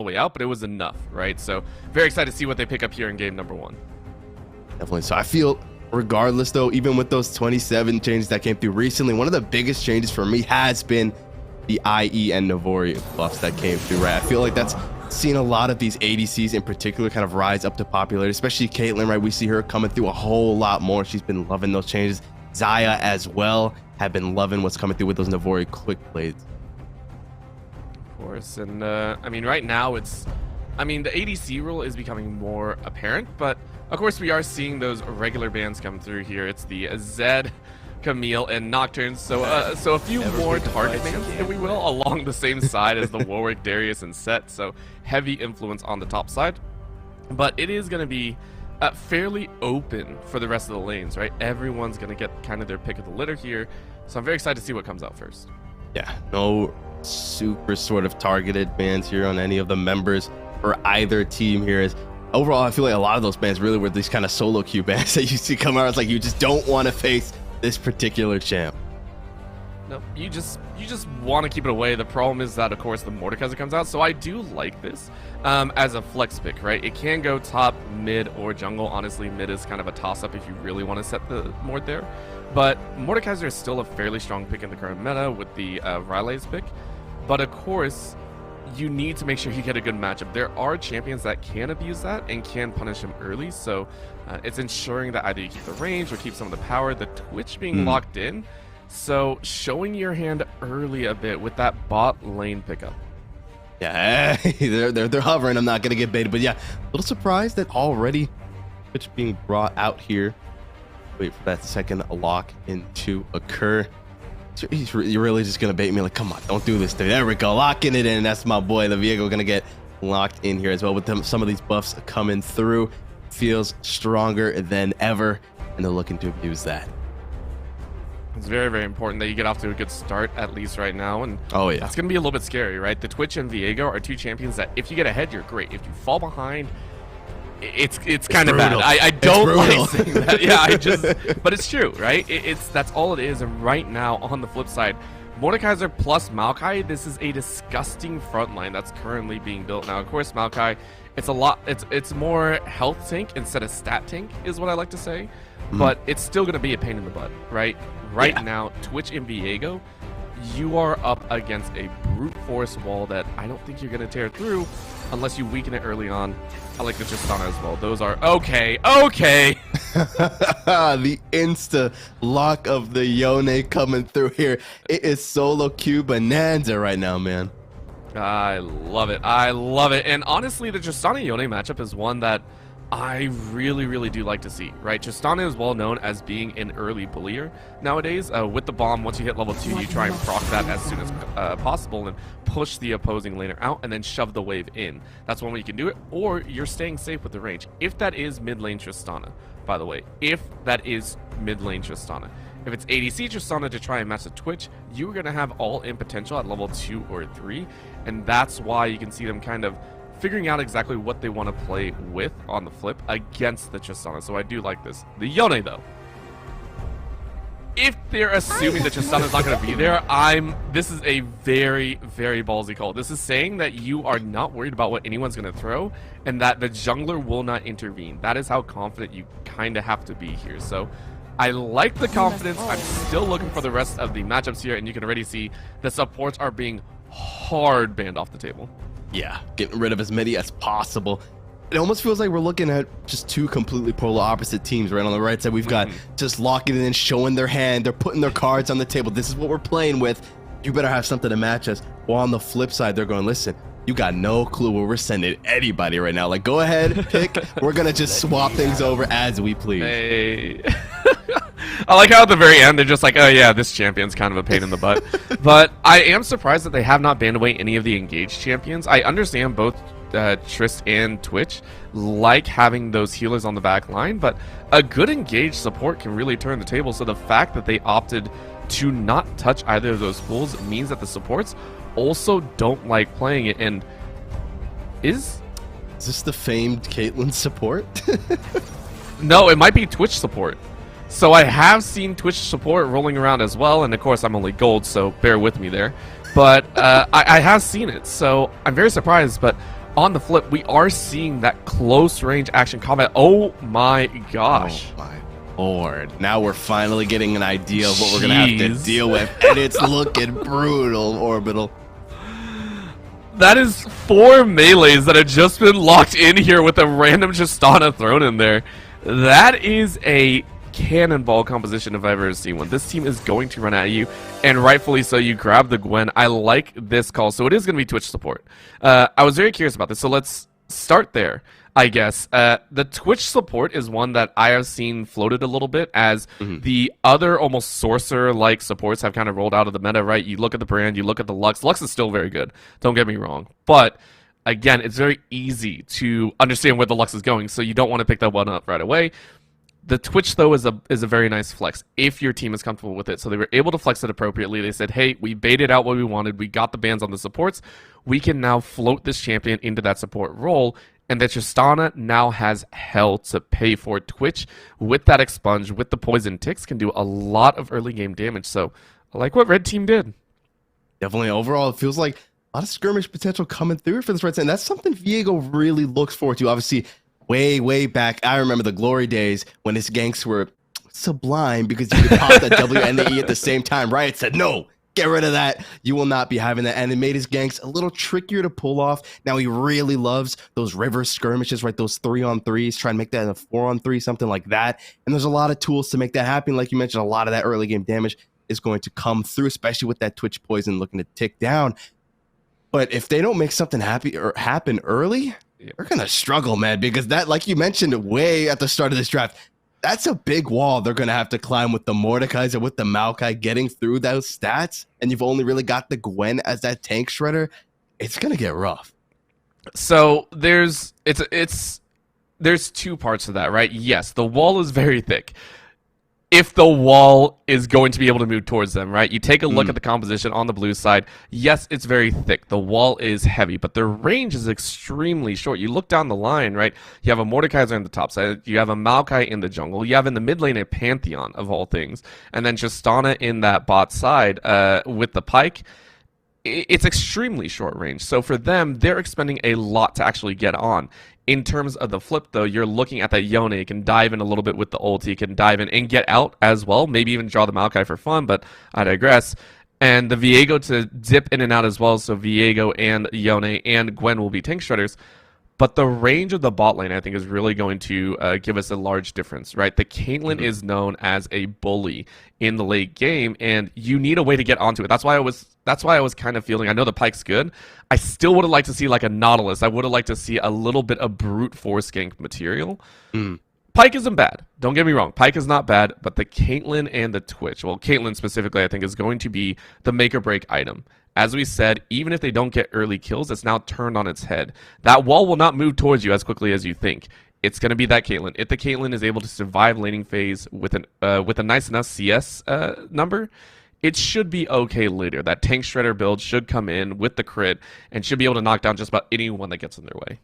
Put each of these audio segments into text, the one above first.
the way out, but it was enough, right? So very excited to see what they pick up here in game number 1. Definitely. So I feel, regardless though, even with those 27 changes that came through recently, one of the biggest changes for me has been the IE and Navori buffs that came through, right? I feel like that's seen a lot of these ADCs in particular kind of rise up to popularity, especially Caitlyn, right? We see her coming through a whole lot more. She's been loving those changes. Zaya as well have been loving what's coming through with those Navori quick plays. Of course, and I mean, right now it's, I mean, the ADC rule is becoming more apparent, but of course we are seeing those regular bans come through here. It's the Zed, Camille, and Nocturne, so a few more target bans, if we will, along the same side as the Warwick, Darius, and Set, so heavy influence on the top side. But it is going to be fairly open for the rest of the lanes, right? Everyone's going to get kind of their pick of the litter here, so I'm very excited to see what comes out first. Yeah, no super sort of targeted bans here on any of the members for either team here. Is overall, I feel like a lot of those bans really were these kind of solo queue bans that you see come out. It's like you just don't want to face this particular champ. No, you just want to keep it away. The problem is that, of course, the Mordekaiser comes out, so I do like this as a flex pick, right? It can go top, mid, or jungle. Honestly, mid is kind of a toss-up if you really want to set the Mord there. But Mordekaiser is still a fairly strong pick in the current meta with the Riley's pick. But, of course, you need to make sure you get a good matchup. There are champions that can abuse that and can punish him early, so it's ensuring that either you keep the range or keep some of the power, the Twitch being locked in. So showing your hand early a bit with that bot lane pickup. Yeah, they're hovering. I'm not gonna get baited, but yeah, a little surprised that already Twitch being brought out here. Wait for that second lock in to occur. You're really just gonna bait me? Like, come on, don't do this. There we go, locking it in. That's my boy, the Viego, gonna get locked in here as well with them. Some of these buffs coming through, feels stronger than ever, and they're looking to abuse that. It's very, very important that you get off to a good start, at least right now. And oh yeah, that's going to be a little bit scary, right? The Twitch and Viego are two champions that if you get ahead, you're great. If you fall behind, it's kind of bad. I don't like saying that. Yeah, but it's true, right? That's all it is. And right now, on the flip side, Mordekaiser plus Maokai, this is a disgusting front line that's currently being built. Now, of course, Maokai, it's more health tank instead of stat tank, is what I like to say. But it's still going to be a pain in the butt, right? Right now, Twitch and Viego, you are up against a brute force wall that I don't think you're going to tear through unless you weaken it early on. I like the Tristana as well. Those are okay. The insta lock of the Yone coming through here. It is solo queue bonanza right now, man. I love it. And honestly, the Tristana Yone matchup is one that I really, really do like to see, right? Tristana is well known as being an early bullier nowadays. With the bomb, once you hit level 2, you try and proc that as soon as possible and push the opposing laner out and then shove the wave in. That's one way you can do it, or you're staying safe with the range. If that is mid lane Tristana, by the way, if that is mid lane Tristana. If it's ADC Tristana to try and match the Twitch, you're going to have all in potential at level 2 or 3, and that's why you can see them kind of figuring out exactly what they want to play with on the flip against the Tristana. So I do like this. The Yone, though, if they're assuming that Tristana's not going to be there, this is a very, very ballsy call. This is saying that you are not worried about what anyone's going to throw and that the jungler will not intervene. That is how confident you kind of have to be here. So I like the confidence. I'm still looking for the rest of the matchups here, and you can already see the supports are being hard banned off the table. Yeah, getting rid of as many as possible. It almost feels like we're looking at just two completely polar opposite teams. Right on the right side, we've got just locking it in, showing their hand. They're putting their cards on the table. This is what we're playing with. You better have something to match us. While on the flip side, they're going, listen, you got no clue where we're sending anybody right now. Like, go ahead, pick. We're going to just swap things over as we please. Hey. I like how at the very end they're just like, oh yeah, this champion's kind of a pain in the butt. But I am surprised that they have not banned away any of the engaged champions. I understand both Trist and Twitch like having those healers on the back line, but a good engaged support can really turn the table. So the fact that they opted to not touch either of those pools means that the supports also don't like playing it. And is this the famed Caitlyn support? No, it might be Twitch support. So I have seen Twitch support rolling around as well, and of course I'm only gold, so bear with me there. But I have seen it, so I'm very surprised. But on the flip, we are seeing that close range action combat. Oh my gosh. Oh my lord. Now we're finally getting an idea of what we're going to have to Jeez. deal with. And it's looking brutal, Orbital. That is 4 melees that have just been locked in here with a random Justana thrown in there. That is a cannonball composition if I've ever seen one. This team is going to run at you, and rightfully so. You grab the Gwen. I like this call, so it is going to be Twitch support. I was very curious about this, so let's start there, I guess. The Twitch support is one that I have seen floated a little bit as the other almost sorcerer-like supports have kind of rolled out of the meta, right? You look at the brand, you look at the Lux. Lux is still very good, don't get me wrong, but again, it's very easy to understand where the Lux is going, so you don't want to pick that one up right away. The Twitch, though, is a very nice flex if your team is comfortable with it. So they were able to flex it appropriately. They said, hey, we baited out what we wanted. We got the bans on the supports. We can now float this champion into that support role. And that Justana now has hell to pay for. Twitch, with that expunge, with the poison ticks, can do a lot of early game damage. So I like what Red Team did. Definitely overall, it feels like a lot of skirmish potential coming through for this Red Team. And that's something Viego really looks forward to. Obviously, way back, I remember the glory days when his ganks were sublime because you could pop that W and the E at the same time. Riot said, no, get rid of that. You will not be having that. And it made his ganks a little trickier to pull off. Now he really loves those river skirmishes, right? Those 3-on-3s, try and make that a 4-on-3, something like that. And there's a lot of tools to make that happen. Like you mentioned, a lot of that early game damage is going to come through, especially with that Twitch poison looking to tick down. But if they don't make something happen early, they're going to struggle, man, because that, like you mentioned way at the start of this draft, that's a big wall they're going to have to climb with the Mordekaiser, with the Maokai getting through those stats, and you've only really got the Gwen as that tank shredder. It's going to get rough. So there's 2 parts to that, right? Yes, the wall is very thick. If the wall is going to be able to move towards them, right? You take a look at the composition on the blue side. Yes, it's very thick. The wall is heavy, but the range is extremely short. You look down the line, right? You have a Mordekaiser on the top side. You have a Maokai in the jungle. You have in the mid lane a Pantheon, of all things. And then Justana in that bot side with the Pike. It's extremely short range. So for them, they're expending a lot to actually get on. In terms of the flip, though, you're looking at that Yone. You can dive in a little bit with the ult. You can dive in and get out as well. Maybe even draw the Maokai for fun, but I digress. And the Viego to dip in and out as well. So Viego and Yone and Gwen will be tank shredders. But the range of the bot lane, I think, is really going to give us a large difference, right? The Caitlyn is known as a bully in the late game, and you need a way to get onto it. That's why I was kind of feeling, I know the Pike's good. I still would have liked to see like a Nautilus. I would have liked to see a little bit of brute force gank material. Pike isn't bad. Don't get me wrong. Pike is not bad, but the Caitlyn and the Twitch, well, Caitlyn specifically, I think, is going to be the make or break item. As we said, even if they don't get early kills, it's now turned on its head. That wall will not move towards you as quickly as you think. It's going to be that Caitlyn. If the Caitlyn is able to survive laning phase with a nice enough CS number, it should be okay later. That tank shredder build should come in with the crit and should be able to knock down just about anyone that gets in their way.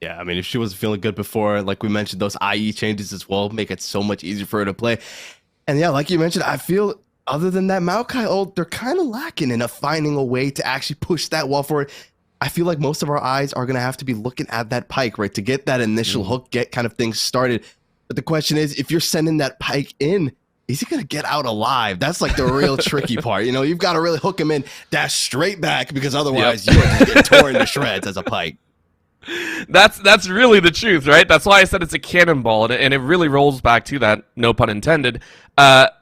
Yeah, I mean, if she wasn't feeling good before, like we mentioned, those IE changes as well make it so much easier for her to play. And yeah, like you mentioned, I feel other than that Maokai ult, they're kind of lacking in finding a way to actually push that wall forward. I feel like most of our eyes are going to have to be looking at that Pike, right, to get that initial hook, get kind of things started. But the question is, if you're sending that Pike in, is he going to get out alive? That's like the real tricky part. You know, you've got to really hook him in, dash straight back, because otherwise you're going to get torn to shreds as a Pike. That's really the truth, right? That's why I said it's a cannonball, and it really rolls back to that, no pun intended.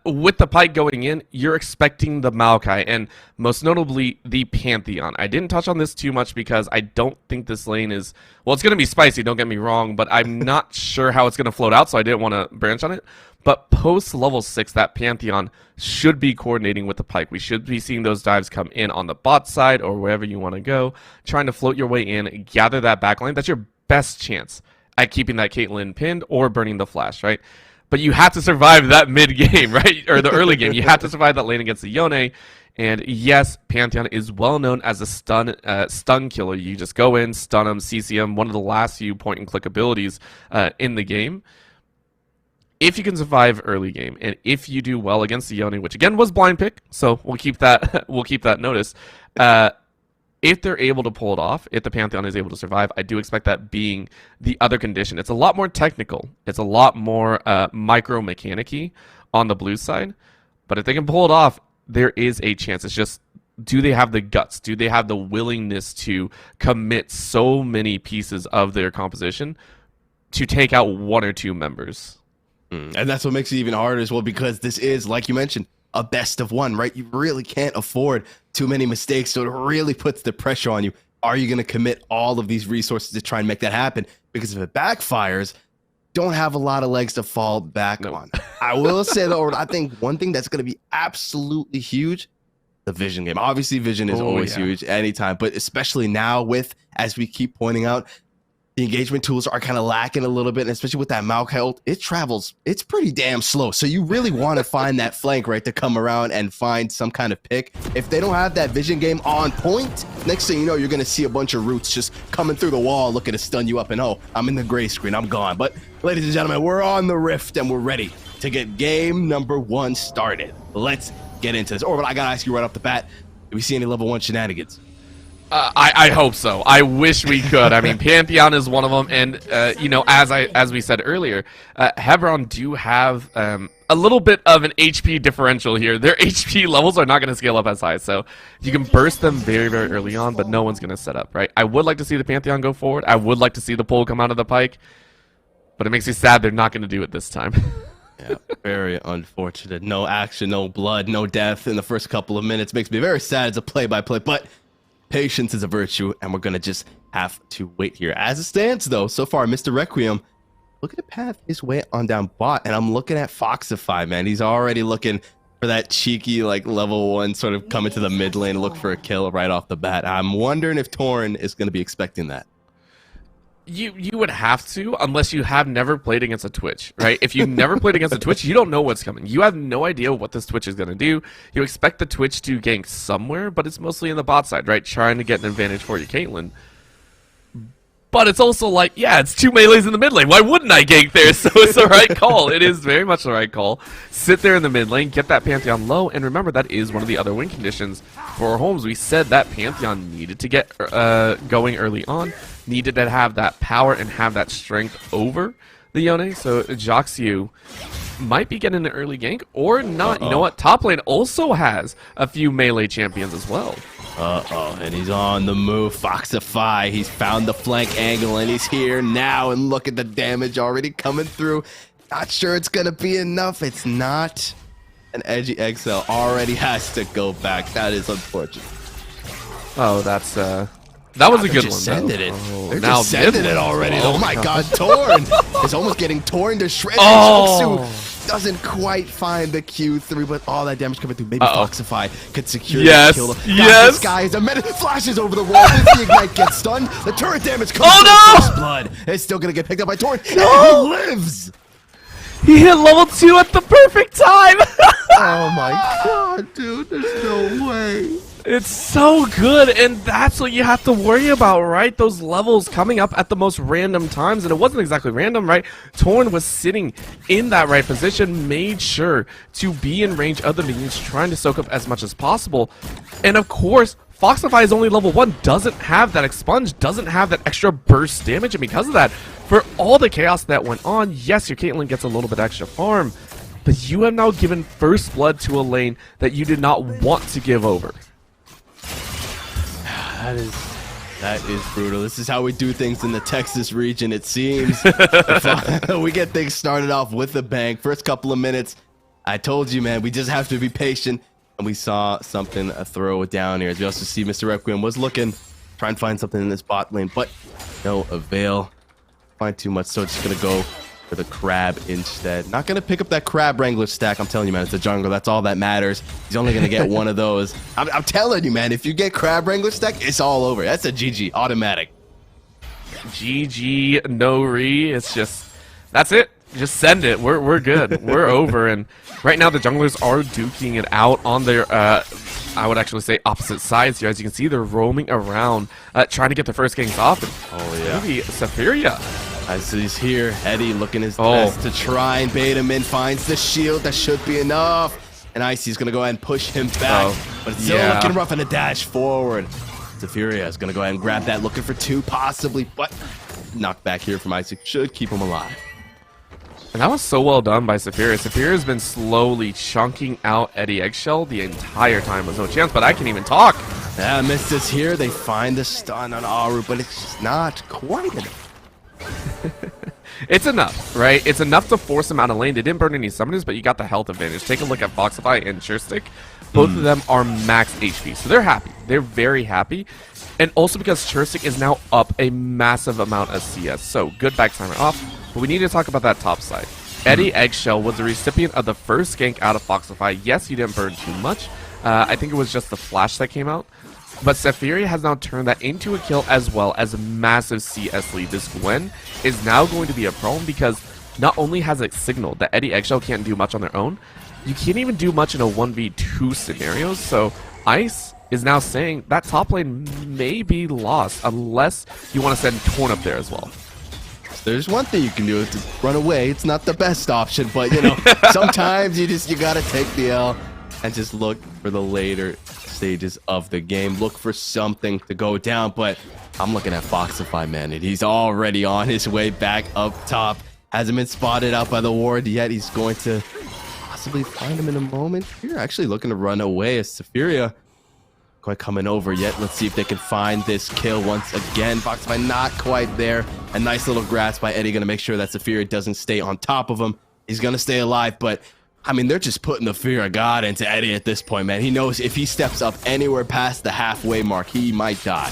With the Pike going in, you're expecting the Maokai, and most notably, the Pantheon. I didn't touch on this too much because I don't think this lane is... Well, it's going to be spicy, don't get me wrong, but I'm not sure how it's going to float out, so I didn't want to branch on it. But post level 6, that Pantheon should be coordinating with the Pike. We should be seeing those dives come in on the bot side or wherever you want to go, trying to float your way in, gather that backline. That's your best chance at keeping that Caitlyn pinned or burning the flash, right? But you have to survive that mid game, right? Or the early game. You have to survive that lane against the Yone. And yes, Pantheon is well known as a stun killer. You just go in, stun him, CC him, one of the last few point and click abilities in the game. If you can survive early game, and if you do well against the Yone, which again was blind pick, so we'll keep that notice. if they're able to pull it off, if the Pantheon is able to survive, I do expect that being the other condition. It's a lot more technical. It's a lot more micro mechanic-y on the blue side. But if they can pull it off, there is a chance. It's just, do they have the guts? Do they have the willingness to commit so many pieces of their composition to take out one or two members? And that's what makes it even harder as well, because this is, like you mentioned, a best of one, right? You really can't afford too many mistakes, so it really puts the pressure on you. Are you going to commit all of these resources to try and make that happen? Because if it backfires, don't have a lot of legs to fall back on. I will say, though, I think one thing that's going to be absolutely huge, the vision game. Obviously, vision is always huge anytime, but especially now with, as we keep pointing out, the engagement tools are kind of lacking a little bit, and especially with that Maokai ult, it travels, it's pretty damn slow. So you really want to find that flank, right, to come around and find some kind of pick. If they don't have that vision game on point, next thing you know, you're going to see a bunch of roots just coming through the wall looking to stun you up, and oh, I'm in the gray screen, I'm gone. But ladies and gentlemen, we're on the Rift, and we're ready to get game number 1 started. Let's get into this. But I got to ask you right off the bat, do we see any level 1 shenanigans? I hope so. I wish we could. I mean, Pantheon is one of them, and you know, as we said earlier, Hebron do have a little bit of an HP differential here. Their HP levels are not going to scale up as high, so you can burst them very, very early on, but no one's going to set up, right? I would like to see the Pantheon go forward. I would like to see the pull come out of the pike, but it makes me sad they're not going to do it this time. Yeah, very unfortunate. No action, no blood, no death in the first couple of minutes. Makes me very sad as a play-by-play, but patience is a virtue, and we're going to just have to wait here. As it stands, though, so far, Mr. Requiem, look at the path his way on down bot, and I'm looking at Foxify, man. He's already looking for that cheeky, like, level 1 sort of coming to the mid lane to look for a kill right off the bat. I'm wondering if Torn is going to be expecting that. You would have to, unless you have never played against a Twitch, right? If you've never played against a Twitch, you don't know what's coming. You have no idea what this Twitch is going to do. You expect the Twitch to gank somewhere, but it's mostly in the bot side, right? Trying to get an advantage for you, Caitlyn. But it's also like, yeah, it's 2 melees in the mid lane. Why wouldn't I gank there? So it's the right call. It is very much the right call. Sit there in the mid lane, get that Pantheon low, and remember, that is one of the other win conditions for Holmes. We said that Pantheon needed to get going early on, needed to have that power and have that strength over the Yone. So Jaxu might be getting an early gank or not. You know what? Top lane also has a few melee champions as well. And he's on the move. Foxify, he's found the flank angle, and he's here now, and look at the damage already coming through. Not sure it's gonna be enough. It's not. An edgy XL already has to go back. That is unfortunate. Oh, that's that was a good one. Sending it. Oh, They're now just sending it already. Oh my God, Torn is almost getting torn to shreds. Oh. Doesn't quite find the Q3, but all that damage coming through. Maybe Foxify could secure yes, the kill. Yes. This guy is a minute. Flashes over the wall. If the Ignite gets stunned, the turret damage comes no! First blood. It's still gonna get picked up by Torn. No! He lives. He hit level 2 at the perfect time. Oh my God, dude! There's no way. It's so good, and that's what you have to worry about, right? Those levels coming up at the most random times, and it wasn't exactly random, right? Torn was sitting in that right position, made sure to be in range of the minions, trying to soak up as much as possible. And of course, Foxify is only level 1, doesn't have that expunge, doesn't have that extra burst damage, and because of that, for all the chaos that went on, yes, your Caitlyn gets a little bit extra farm, but you have now given first blood to a lane that you did not want to give over. That is brutal. This is how we do things in the Texas region, it seems. We get things started off with a bang. First couple of minutes, I told you, man, we just have to be patient. And we saw something throw down here. As we also see Mr. Requiem was looking, trying to find something in this bot lane, but no avail. Find too much, so just going to go for the crab instead. Not going to pick up that crab wrangler stack. I'm telling you, man, it's a jungle. That's all that matters. He's only going to get one of those. I'm telling you, man, if you get crab wrangler stack, it's all over. That's a GG, automatic. GG, no re. It's just, that's it. Just send it. We're good. We're over. And right now the junglers are duking it out on their, I would actually say opposite sides here. As you can see, they're roaming around, trying to get their first gangs off. And maybe Safiria. As he's here, Eddie looking his best to try and bait him in, finds the shield. That should be enough. And Icy's going to go ahead and push him back. But it's still looking rough, and a dash forward. Safiria is going to go ahead and grab that, looking for 2 possibly, but knocked back here from Isaac should keep him alive. And that was so well done by Safiria. Safiria's been slowly chunking out Eddie Eggshell the entire time. There's no chance, but I can't even talk. Yeah, missed this here. They find the stun on Aru, but it's just not quite enough. It's enough, right? It's enough to force him out of lane. They didn't burn any summoners, but you got the health advantage. Take a look at Foxify and Surestick. Both of them are max HP, so they're happy. They're very happy. And also because Surestick is now up a massive amount of CS. So, good back timer off. But we need to talk about that top side. Eddie Eggshell was the recipient of the first gank out of Foxify. Yes, he didn't burn too much. I think it was just the flash that came out. But Safiria has now turned that into a kill as well as a massive CS lead. This Gwen is now going to be a problem because not only has it signaled that Eddie Eggshell can't do much on their own, you can't even do much in a 1v2 scenario. So Ice is now saying that top lane may be lost unless you want to send Torn up there as well. There's one thing you can do, to run away. It's not the best option, but you know, sometimes you gotta take the L and just look for the later stages of the game. Look for something to go down, but I'm looking at Foxify, man, and he's already on his way back up top. Hasn't been spotted out by the ward yet. He's going to possibly find him in a moment. Here, actually looking to run away as Safiria quite coming over yet. Let's see if they can find this kill once again. Foxify not quite there. A nice little grasp by Eddie, gonna make sure that Safiria doesn't stay on top of him. He's gonna stay alive, but I mean, they're just putting the fear of God into Eddie at this point, man. He knows if he steps up anywhere past the halfway mark, he might die.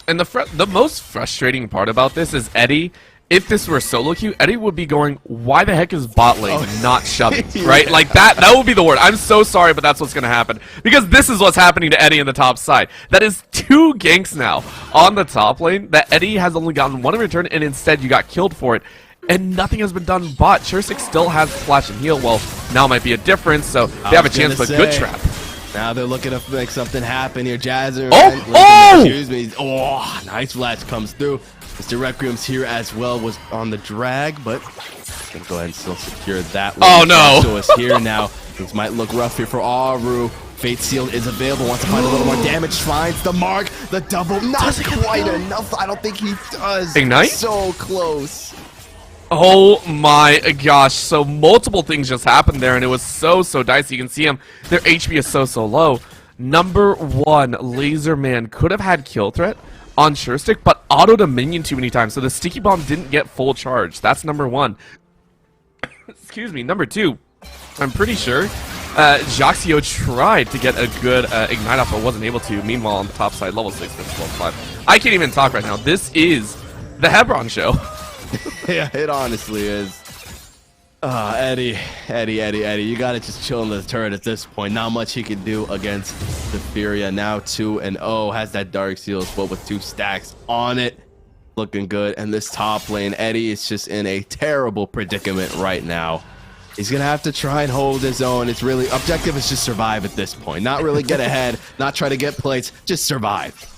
And the most frustrating part about this is Eddie, if this were solo queue, Eddie would be going, why the heck is bot lane not shoving, right? Like that would be the word. I'm so sorry, but that's what's going to happen. Because this is what's happening to Eddie in the top side. That is 2 ganks now on the top lane that Eddie has only gotten 1 in return, and instead you got killed for it. And nothing has been done, but Surestick still has flash and heal. Well, now might be a difference, so they have a chance, but good trap. Now they're looking to make something happen here. Jazzer. Excuse me. Oh, nice flash comes through. Mr. Requiem's here as well, was on the drag, but gonna go ahead and still secure that one. Oh no! So it's here now. Things might look rough here for Aru. Fate Seal is available. Wants to find a little more damage. Finds the mark. The double. Not quite enough. I don't think he does. Ignite? So close. Oh my gosh, so multiple things just happened there, and it was so dicey. You can see them, their HP is so low. Number 1, Laserman could have had kill threat on Surestick, but autoed a minion too many times, so the sticky bomb didn't get full charge. That's number 1. Excuse me. Number 2, I'm pretty sure Jaxio tried to get a good ignite off, but wasn't able to. Meanwhile, on the top side, level 6, that's level 5. I can't even talk right now. This is the Hebron show. Yeah, it honestly is. Eddie, you gotta just chill in the turret at this point. Not much he can do against Safiria. Now 2-0, has that Dark Seal as well with 2 stacks on it. Looking good. And this top lane, Eddie is just in a terrible predicament right now. He's gonna have to try and hold his own. It's really, objective is just survive at this point. Not really get ahead, not try to get plates, just survive.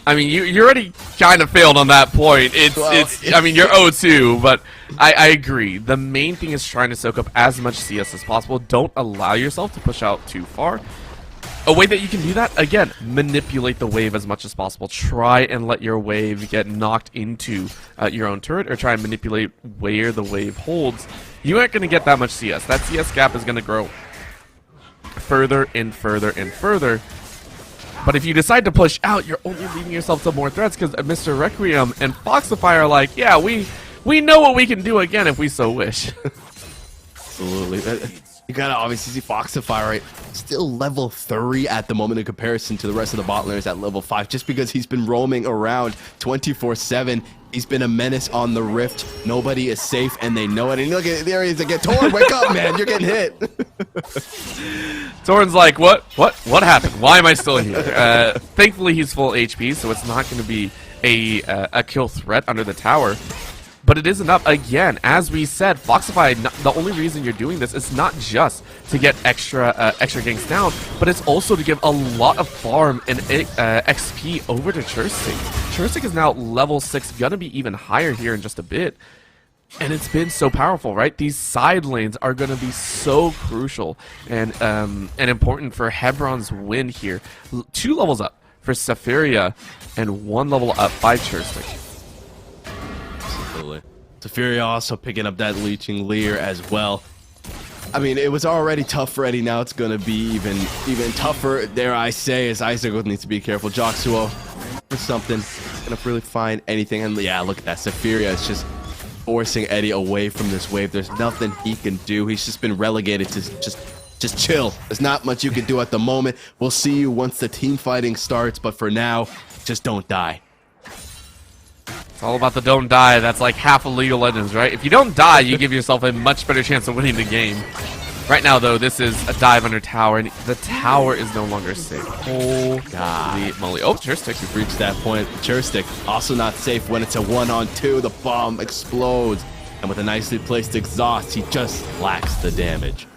I mean, you already kind of failed on that point. I mean, you're 0-2, but I agree. The main thing is trying to soak up as much CS as possible. Don't allow yourself to push out too far. A way that you can do that, again, manipulate the wave as much as possible. Try and let your wave get knocked into your own turret, or try and manipulate where the wave holds. You aren't going to get that much CS. That CS gap is going to grow further and further and further. But if you decide to push out, you're only leaving yourself to more threats, because Mr. Requiem and Foxify are like, yeah, we know what we can do again if we so wish. Absolutely. You gotta obviously see Foxify, right? Still level 3 at the moment in comparison to the rest of the bot laners at level 5, just because he's been roaming around 24/7. He's been a menace on the Rift. Nobody is safe, and they know it. And look at there he is again. Torn, wake up, man! You're getting hit. Torn's like, what happened? Why am I still here? Thankfully, he's full HP, so it's not going to be a kill threat under the tower. But it is enough. Again, as we said, Foxify, the only reason you're doing this is not just to get extra ganks down, but it's also to give a lot of farm and XP over to Surestick. Surestick is now level 6, gonna be even higher here in just a bit. And it's been so powerful, right? These side lanes are going to be so crucial and important for Hebron's win here. 2 levels up for Safiria and 1 level up by Churstick. Absolutely. Safiria also picking up that Leeching Leer as well. I mean, it was already tough for Eddie. Now it's going to be even tougher, dare I say, as Icicle needs to be careful. Joxuo for something. Going to really find anything. And yeah, look at that. Safiria is just forcing Eddie away from this wave. There's nothing he can do. He's just been relegated to just chill. There's not much you can do at the moment. We'll see you once the team fighting starts. But for now, just don't die. It's all about the don't die. That's like half of League of Legends, right? If you don't die, you give yourself a much better chance of winning the game. Right now, though, this is a dive under tower, and the tower is no longer safe. Holy moly. Oh, Churstick. We've reached that point. Churstick also not safe when it's a 1-on-2. The bomb explodes. And with a nicely placed exhaust, he just lacks the damage.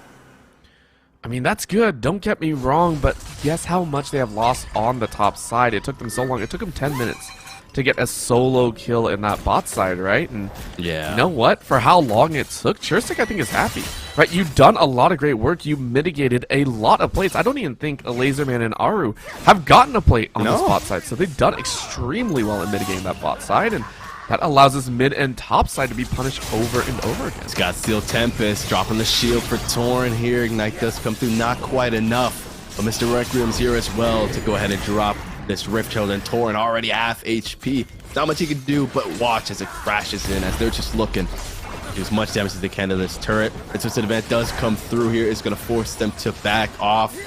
I mean, that's good. Don't get me wrong, but guess how much they have lost on the top side. It took them so long. It took them 10 minutes to get a solo kill in that bot side, right? And yeah, you know what? For how long it took, Churstick, I think, is happy. Right? You've done a lot of great work. You mitigated a lot of plates. I don't even think Laserman and Aru have gotten a plate on this bot side, so they've done extremely well in mitigating that bot side, and that allows this mid and top side to be punished over and over again. It's got Steel Tempest, dropping the shield for Torn here. Ignite does come through, not quite enough. But Mr. Requiem's here as well to go ahead and drop this Rift Herald, and Torn already half HP. Not much he can do, but watch as it crashes in, as they're just looking to do as much damage as they can to this turret. And since an event does come through here, it's going to force them to back off.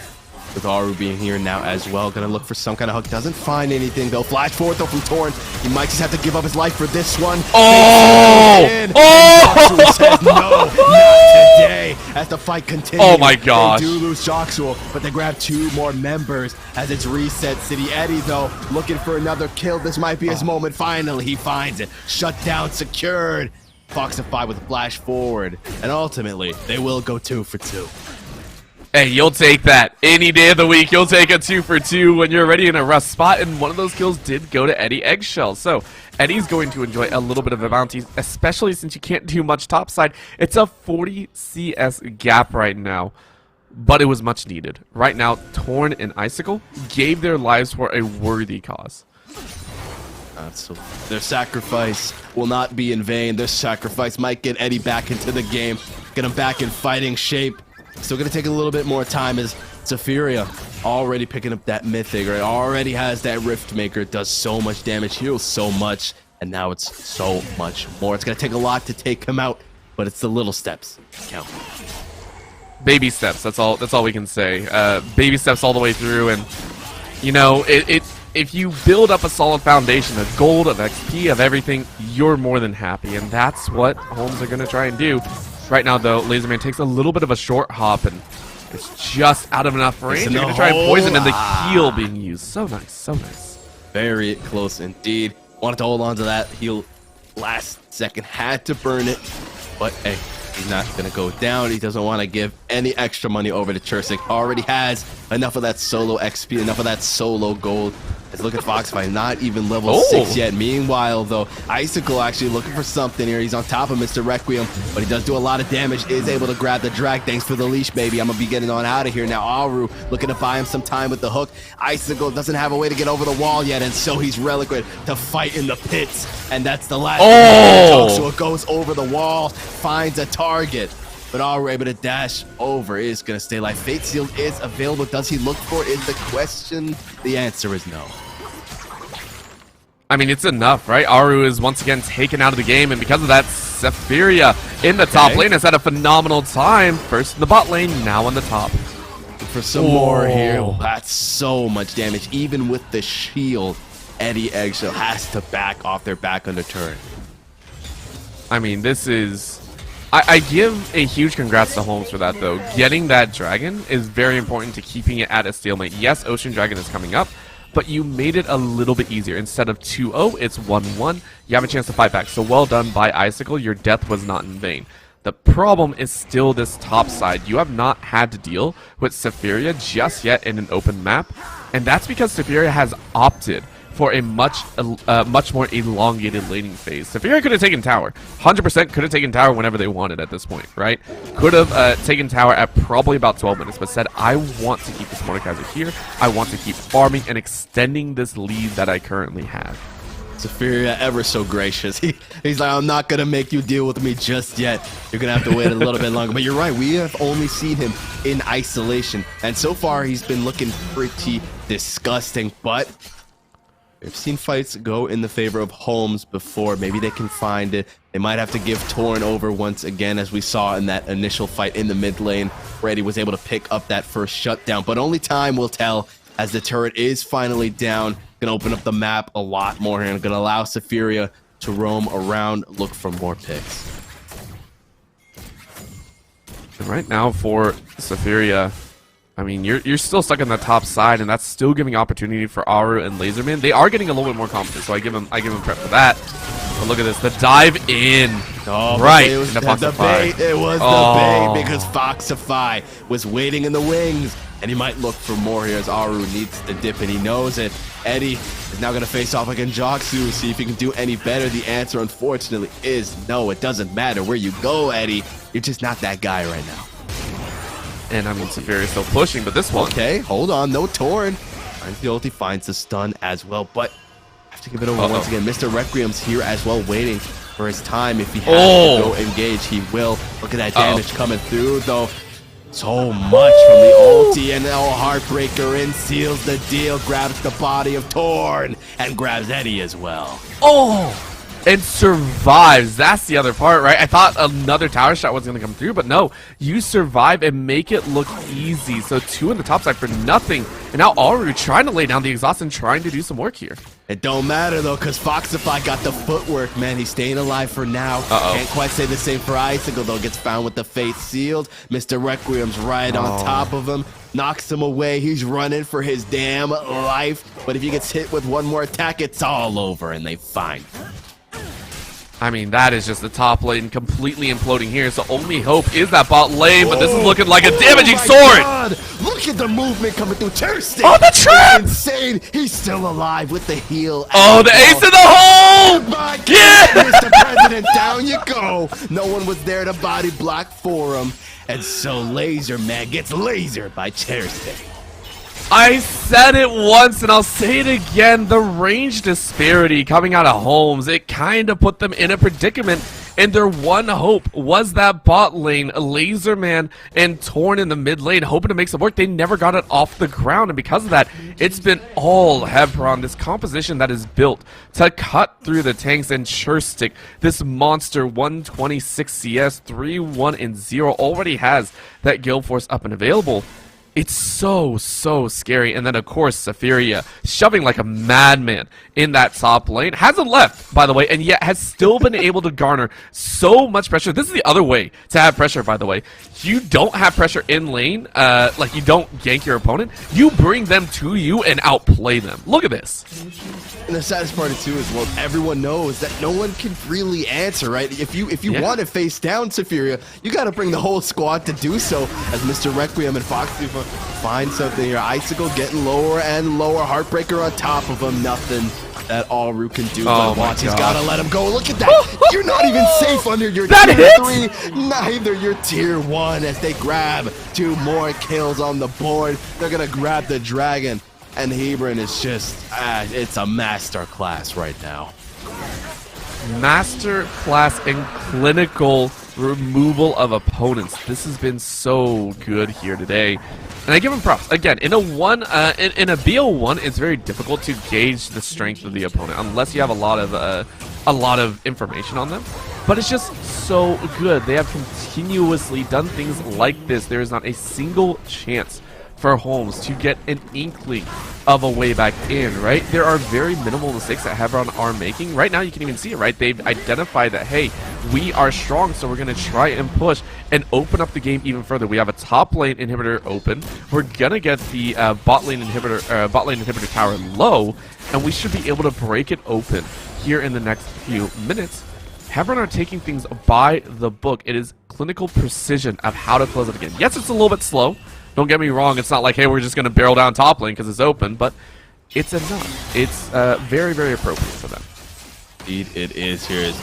With Aru being here now as well. Gonna look for some kind of hook. Doesn't find anything though. Flash forward though from Torn. He might just have to give up his life for this one. Oh! Oh! Says no, not today. As the fight continues. Oh my gosh. They do lose Joxuo, but they grab 2 more members as it's reset City. Eddie though, looking for another kill. This might be his moment. Finally, he finds it. Shut down, secured. Foxify with flash forward. And ultimately, they will go 2 for 2. Hey, you'll take that. Any day of the week, you'll take a 2 for 2 when you're already in a rough spot, and one of those kills did go to Eddie Eggshell. So, Eddie's going to enjoy a little bit of a bounty, especially since you can't do much topside. It's a 40 CS gap right now, but it was much needed. Right now, Torn and Icicle gave their lives for a worthy cause. So their sacrifice will not be in vain. Their sacrifice might get Eddie back into the game, get him back in fighting shape. Still going to take a little bit more time as Safiria already picking up that Mythic, right? Already has that Rift Maker. It does so much damage, heals so much, and now it's so much more. It's going to take a lot to take him out, but it's the little steps that count. Baby steps, that's all we can say. Baby steps all the way through, and you know, if you build up a solid foundation of gold, of XP, of everything, you're more than happy, and that's what Holmes are going to try and do. Right now, though, Laserman takes a little bit of a short hop, and it's just out of enough range. You're going to try and poison, and the heal being used. So nice, so nice. Very close indeed. Wanted to hold on to that heal last second. Had to burn it, but hey, he's not going to go down. He doesn't want to give any extra money over to Churstick. Already has enough of that solo XP, enough of that solo gold. Let's look at Foxify, not even level 6 yet. Meanwhile, though, Icicle actually looking for something here. He's on top of Mr. Requiem, but he does do a lot of damage. Is able to grab the drag. Thanks for the leash, baby. I'm going to be getting on out of here now. Aru looking to buy him some time with the hook. Icicle doesn't have a way to get over the wall yet, and so he's relicquid to fight in the pits. And that's the last. So it goes over the wall, finds a target. But Aru able to dash over, is going to stay alive. Fate Seal is available. Does he look for it is the question. The answer is no. I mean, it's enough, right? Aru is once again taken out of the game, and because of that, Safiria in the top lane has had a phenomenal time. First in the bot lane, now on the top. For some more here. That's so much damage. Even with the shield, Eddie Eggshell has to back off their back under turret. I mean, this is... I give a huge congrats to Holmes for that, though. Getting that dragon is very important to keeping it at a stalemate. Yes, Ocean Dragon is coming up, but you made it a little bit easier. Instead of 2-0, it's 1-1. You have a chance to fight back. So well done by Icicle. Your death was not in vain. The problem is still this top side. You have not had to deal with Safiria just yet in an open map, and that's because Safiria has opted for a much more elongated laning phase. Saphira could have taken tower. 100% could have taken tower whenever they wanted at this point, right? Could have taken tower at probably about 12 minutes, but said, I want to keep this Mordekaiser here. I want to keep farming and extending this lead that I currently have. Saphira ever so gracious. He's like, I'm not going to make you deal with me just yet. You're going to have to wait a little bit longer. But you're right. We have only seen him in isolation. And so far, he's been looking pretty disgusting. But we've seen fights go in the favor of Holmes before. Maybe they can find it. They might have to give Torn over once again, as we saw in that initial fight in the mid lane, where Eddie was able to pick up that first shutdown. But only time will tell, as the turret is finally down. Gonna open up the map a lot more here and gonna allow Saphira to roam around, look for more picks. And right now for Saphira, I mean, you're still stuck on the top side, and that's still giving opportunity for Aru and Laserman. They are getting a little bit more confident, so I give him prep for that. But look at this, the dive in, right? It was the bait. It was the bait because Foxify was waiting in the wings, and he might look for more here as Aru needs to dip, and he knows it. Eddie is now going to face off against Joxu, see if he can do any better. The answer, unfortunately, is no. It doesn't matter where you go, Eddie. You're just not that guy right now. And I mean, Saphira is still pushing, but this one. Okay, hold on. No Torn. Finds the ulti, finds the stun as well, but have to give it over once again. Mr. Requiem's here as well, waiting for his time. If he has to go engage, he will. Look at that damage coming through, though. So much from the ulti, and now Heartbreaker in, seals the deal, grabs the body of Torn, and grabs Eddie as well. And survives. That's the other part, right? I thought another tower shot was going to come through, but no. You survive and make it look easy. So 2 in the top side for nothing. And now Aru trying to lay down the exhaust and trying to do some work here. It don't matter, though, because Foxify got the footwork, man. He's staying alive for now. Can't quite say the same for Icicle, though. Gets found with the face sealed. Mr. Requiem's right on top of him. Knocks him away. He's running for his damn life. But if he gets hit with one more attack, it's all over, and they find him. I mean, that is just the top lane completely imploding here. So only hope is that bot lane, but this is looking like a damaging sword. God. Look at the movement coming through. Thirsty. Oh, the trap! Insane. He's still alive with the heal. Oh, the ace in the hole! My God, yeah! Mr. President, down you go. No one was there to body block for him. And so Laser Man gets lasered by Thirsty. I said it once and I'll say it again. The range disparity coming out of Holmes, it kind of put them in a predicament. And their one hope was that bot lane, Laserman and Torn in the mid lane, hoping to make some work. They never got it off the ground. And because of that, it's been all Hebron, this composition that is built to cut through the tanks and sure stick. This monster 126 CS, 3-1 and 0 already has that guild force up and available. It's so scary. And then, of course, Saphira shoving like a madman in that top lane. Hasn't left, by the way, and yet has still been able to garner so much pressure. This is the other way to have pressure, by the way. You don't have pressure in lane, like you don't gank your opponent. You bring them to you and outplay them. Look at this. And the saddest part too is, well, everyone knows that no one can really answer, right? If you want to face down Saphira, you got to bring the whole squad to do so. As Mr. Requiem and Foxy find something here. Icicle getting lower and lower. Heartbreaker on top of him. Nothing that Aru can do. But watch, he's got to let him go. Look at that. You're not even safe under your tier 3. Neither your tier 1 as they grab 2 more kills on the board. They're going to grab the dragon. And Hebron is just, it's a master class right now. Master class in clinical removal of opponents. This has been so good here today. And I give him props. Again, in a BO1, it's very difficult to gauge the strength of the opponent unless you have a lot of information on them. But it's just so good. They have continuously done things like this. There is not a single chance for Holmes to get an inkling of a way back in, right? There are very minimal mistakes that Hebron are making. Right now, you can even see it, right? They've identified that, hey, we are strong, so we're going to try and push and open up the game even further. We have a top lane inhibitor open. We're going to get the bot lane inhibitor tower low, and we should be able to break it open here in the next few minutes. Hebron are taking things by the book. It is clinical precision of how to close it again. Yes, it's a little bit slow. Don't get me wrong, it's not like, hey, we're just going to barrel down top lane because it's open, but it's enough. It's very, very appropriate for them. Indeed, it is. Here is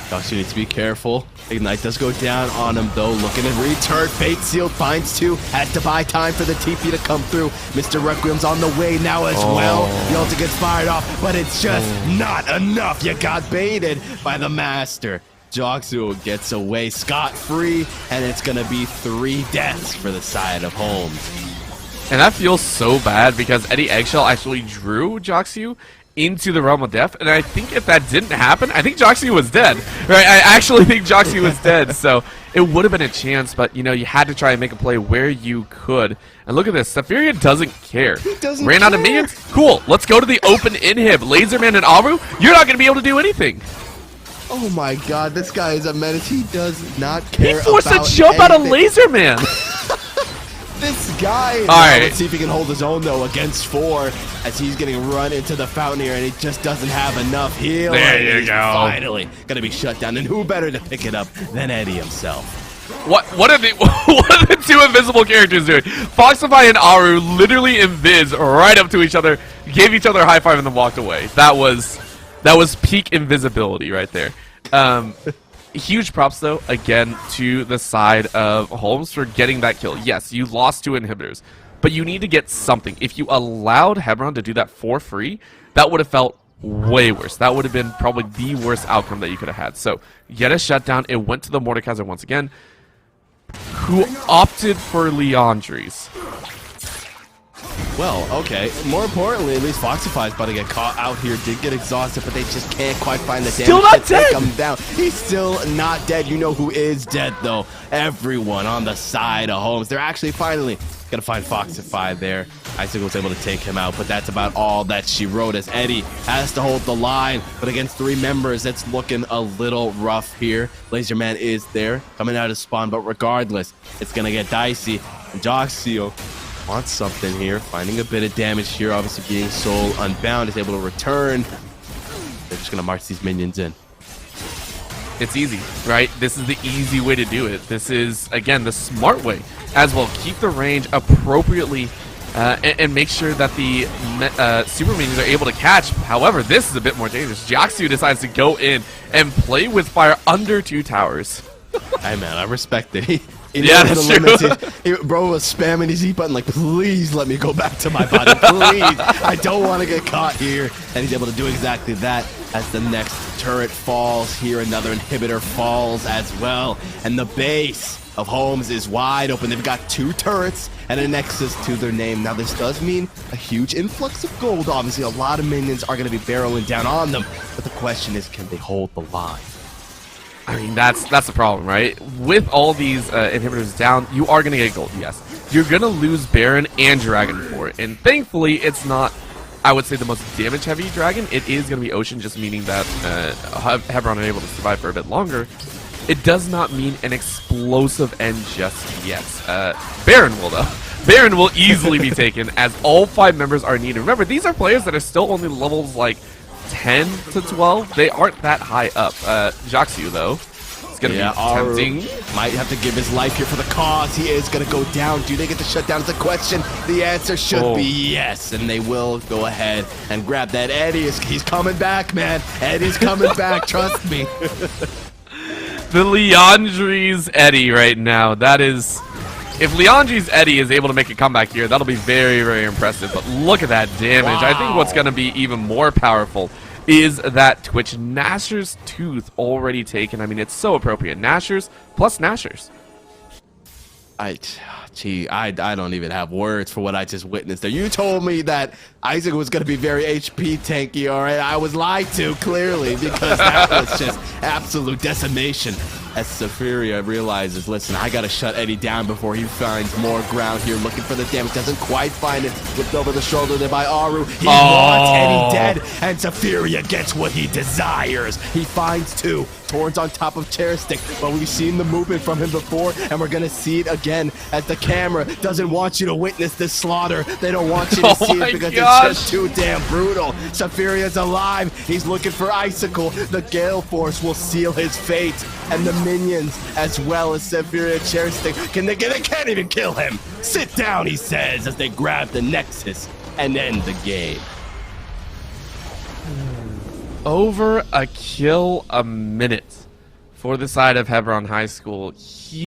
Joxu needs to be careful. Ignite does go down on him, though. Looking at return. Fate Sealed finds two. Has to buy time for the TP to come through. Mr. Requiem's on the way now as well. The ulti gets fired off, but it's just not enough. You got baited by the Master. Joxu gets away scot-free, and it's going to be 3 deaths for the side of Holmes. And that feels so bad because Eddie Eggshell actually drew Joxu into the realm of death, and I think if that didn't happen, I think Joxu was dead. Right? I actually think Joxu was dead, so it would have been a chance, but you know, you had to try and make a play where you could. And look at this, Safiria doesn't care. He doesn't Ran out of minions? Cool, let's go to the open inhib. Laserman and Aru, you're not going to be able to do anything. Oh my god, this guy is a menace. He does not care. He forced about a jump anything. out of Laserman. This guy. Right. Let's see if he can hold his own though against 4 as he's getting run into the fountain here, and he just doesn't have enough heal. There you He's go. Finally gonna be shut down, and who better to pick it up than Eddie himself? What are the what are the 2 invisible characters doing? Foxify and Aru literally invis right up to each other, gave each other a high five, and then walked away. That was peak invisibility right there. Huge props, though, again, to the side of Holmes for getting that kill. Yes, you lost 2 inhibitors, but you need to get something. If you allowed Hebron to do that for free, that would have felt way worse. That would have been probably the worst outcome that you could have had. So, get a shutdown. It went to the Mordekaiser once again, who opted for Leandri's. Well, okay. More importantly, at least Foxify's about to get caught out here. Did get exhausted, but they just can't quite find the damage Still not to take dead! him down. He's still not dead. You know who is dead, though. Everyone on the side of Holmes. They're actually finally going to find Foxify there. Isaac was able to take him out, but that's about all that she wrote as Eddie has to hold the line. But against 3 members, it's looking a little rough here. Laserman is there, coming out of spawn, but regardless, it's going to get dicey. And Joxu wants something here, finding a bit of damage here. Obviously being soul unbound, is able to return. They're just gonna march these minions in. It's easy, right? This is the easy way to do it. This is, again, the smart way as well. Keep the range appropriately and make sure that the super minions are able to catch. However, this is a bit more dangerous. Joxu decides to go in and play with fire under 2 towers. Hey man, I respect it. Yeah, that's true. Bro was spamming his E button like, please let me go back to my body, please. I don't want to get caught here. And he's able to do exactly that as the next turret falls here. Another inhibitor falls as well. And the base of Holmes is wide open. They've got 2 turrets and a nexus to their name. Now, this does mean a huge influx of gold. Obviously, a lot of minions are going to be barreling down on them. But the question is, can they hold the line? I mean, that's the problem, right? With all these inhibitors down, you are going to get gold, yes. You're going to lose Baron and Dragon for it. And thankfully, it's not, I would say, the most damage-heavy Dragon. It is going to be Ocean, just meaning that Hebron are able to survive for a bit longer. It does not mean an explosive end just yet. Baron will, though. Baron will easily be taken, as all 5 members are needed. Remember, these are players that are still only levels, like, 10 to 12. They aren't that high up. Joxu, though, it's going to be tempting. Might have to give his life here for the cause. He is going to go down. Do they get the shutdown? It's a question. The answer should be yes, and they will go ahead and grab that. Eddie, he's coming back, man. Eddie's coming back. Trust me. The Leandri's Eddie right now. That is... If Leandri's Eddie is able to make a comeback here, that'll be very, very impressive. But look at that damage. Wow. I think what's going to be even more powerful is that Twitch. Nashor's Tooth already taken. I mean, it's so appropriate. Nashor's plus Nashor's. I don't even have words for what I just witnessed there. You told me that Isaac was going to be very HP tanky, all right? I was lied to, clearly, because that was just absolute decimation. As Safiria realizes, listen, I got to shut Eddie down before he finds more ground here, looking for the damage. Doesn't quite find it. Flipped over the shoulder there by Aru. He wants Eddie dead, and Safiria gets what he desires. He finds 2. Torn's on top of Chair Stick, but we've seen the movement from him before, and we're going to see it again as the camera doesn't want you to witness this slaughter. They don't want you to see it because it's just too damn brutal. Safiria's alive. He's looking for Icicle. The Gale Force will seal his fate, and the minions, as well as Safiria Chair Stick, they can't even kill him. Sit down, he says, as they grab the Nexus and end the game. Over a kill a minute for the side of Hebron High School.